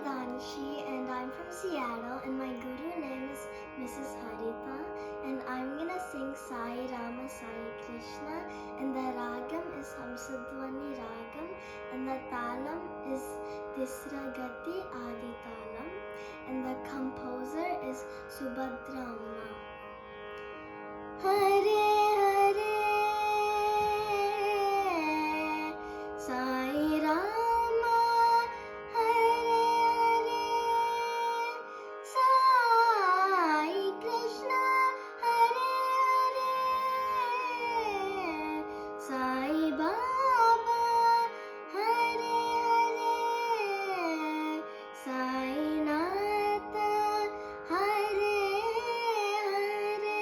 Danshi and I'm from Seattle and my guru name is Mrs. Harita and I'm gonna sing Sai Rama Sai Krishna and the ragam is Hamsadwani Ragam and the talam is Tisragati Adi Talam and the composer is Subhadra Amma. Hare Hare Sai Rama Sai Baba, Hare Hare, Sai Nata, Hare Hare.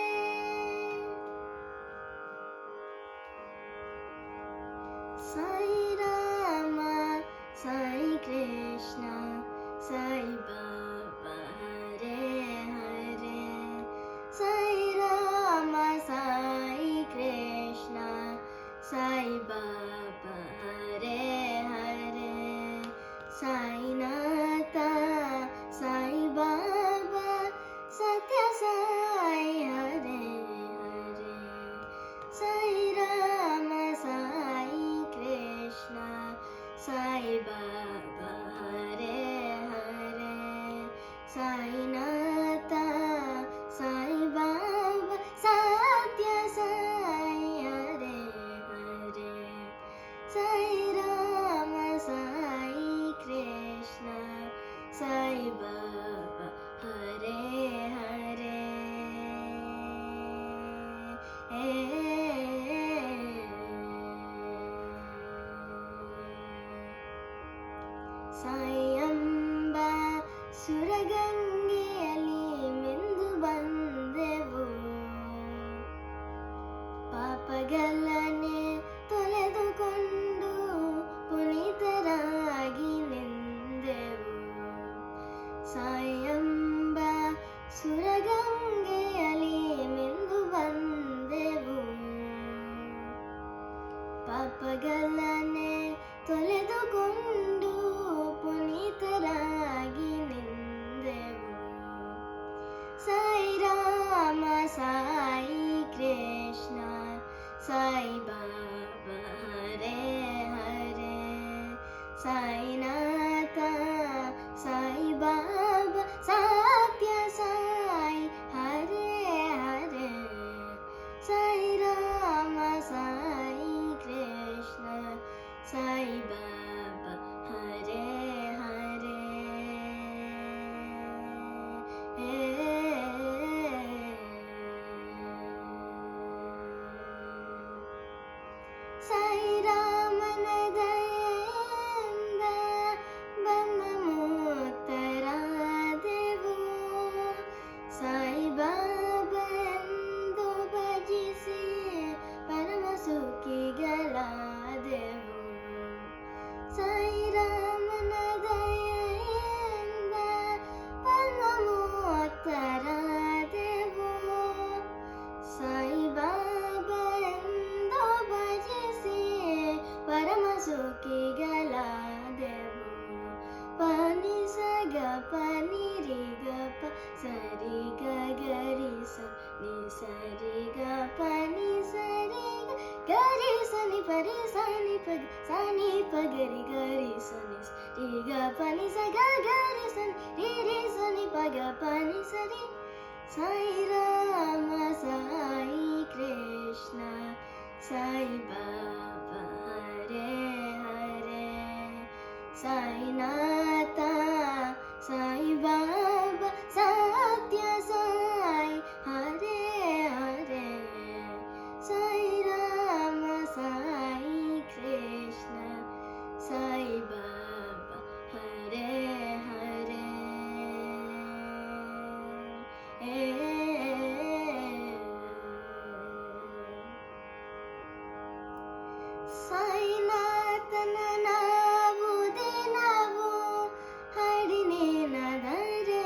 Sai Rama, Sai Krishna, Sai Baba, Hare Hare, Sai Rama, Sai Krishna, Sai Baba, Hare Hare, Sai Nata, Sai Baba, Satya Sai, Hare Hare, Sai Rama, Sai Krishna, Sai Baba, Hare Hare, Sai Nata, Sai Baba, Satya Sai, Hare Hare, Sai Rama, Sai Krishna, Sai Baba, Hare Hare. Sai Amba Suragangeಯಲ್ಲಿ ಮಿಂದು ಬಂದೆವು ಪಾಪಗಳನ್ನೇ ತೊಳೆದುಕೊಂಡು ಪುನೀತರಾಗಿ ನಿಂದೆವು ಸಾಯಿ ಎಂಬ ಸುರಗಂಗೆಯಲ್ಲಿ ಮಿಂದು ಬಂದೆವು ಪಾಪಗಳನ್ನೇ ತೊಳೆದುಕೊಂಡು ಪುನೀತರಾಗಿ ನಿಂದೆವು ಸಾಯಿ ರಾಮ ಸಾಯಿ ಕೃಷ್ಣ ಸಾಯಿ ಬಾಬಾ ಹರೇ ಹರೇ ಸಾಯಿ ನಾಥ ಸಾಯಿ ಬಾಬಾ ಸತ್ಯ ಸಾಯಿ ಹರೇ ಹರೇ ಸಾಯಿ ರಾಮ ಸಾಯಿ ಕೃಷ್ಣ ಸಾಯಿ ಬಾಬಾ ಹರೇ ಹರೇ ಸಾಯಿ ರಾಮನ ದಯೆಯಿಂದ ಬಂದ ಮುಕ್ತರಾದೆವು ಸಾಯಿ ಬಾಬಾ ಎಂದು ಭಜಿಸಿ ಪರಮ ಸುಖಿಗಳಾದೆವು ಸಾಯಿ ರಾಮನ ದಯೆಯಿಂದ ಬಂದ ಮುಕ್ತರಾದೆವು ಸಾಯಿ ಬಾಬಾ ಎಂದು ಭಜಿಸಿ ಪರಮ ಸುಖಿಗಳಾದೆವು ಪನಿ ಸಗ ಪನಿ ರಿ ಗ ಪ ಸರಿ ಗ ಗರಿ ಸ ನಿ ಸರಿ ಗ ಪನಿ ಸರಿ ಗ ಗರಿ ಸ ನಿ ಪರಿ ಸ ನಿ ಪ ಗರಿ ಗರಿ ಸ ನಿ ರಿ ಗ ಪನಿ ಸ ಗ ಗರಿ ಸ ರಿ ರಿ ಸ ನಿ ಪ ಗ ಪನಿ ಸರಿ ಸಾಯಿ ರಾಮ ಸಾಯಿ ಕೃಷ್ಣ ಸಾಯಿ ಬಾಬಾ ಹರೇ ಹರೇ ಸಾಯಿ ನಾಥ ಸಾಯಿ ಬಾಬಾ ಸತ್ಯ ಸಾಯಿ ಹರೇ ಹರೇ ಸಾಯಿ ರಾಮ ಸಾಯಿ ಕೃಷ್ಣ ಸಾಯಿ ಬಾಬಾ ಹರೇ ಹರೇ ಸಾಯಿನಾಥನ ನಾವು ದಿನವು ಹಾಡಿನೇನದರೆ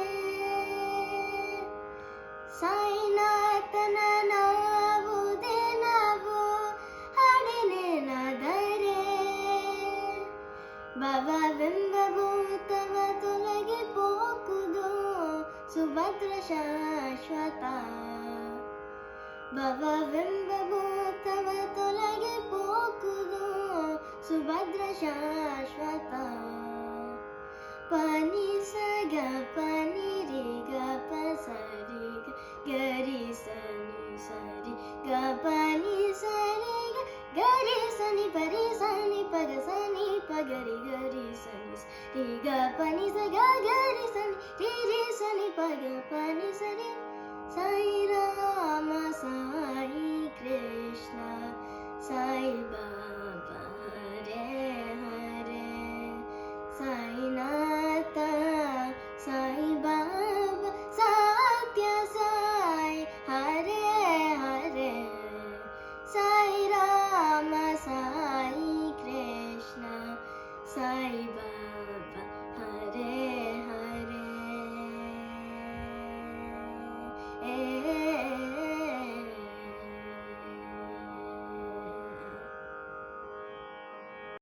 ಸುಭದ್ರ ಶಾಶ್ವತ ಭವವೆಂಬಭೂತವ ತೊಲಗಿ ಪೋಕುದು ಸುಭದ್ರ ಶಾಶ್ವತ ಪನಿ ಸಗ ಪನಿ ರಿ ಗ ಪ ಸರಿ ಗರಿ ಸನಿ ಸರಿ ಗ ಪನಿ ಸರಿ ಗರಿ ಸನಿ ಪರಿ ಸನಿ ಪಗ ಸನಿ ಪಗರಿ ಗರಿ ಸನಿ ರಿ ಗ ಪನಿ ಸ ಗ ಗರಿ ಸನಿ ರಿ ರಿ ಸನಿ ಪಗ ಪನಿ ಸರಿ ಸಾಯಿ ರಾಮ ಸಾಯಿ ಕೃಷ್ಣ ಸಾಯಿ ಬಾಬಾ ಹರೆ ಹರೆ ಸಾಯಿ ನಾರಾಯಣ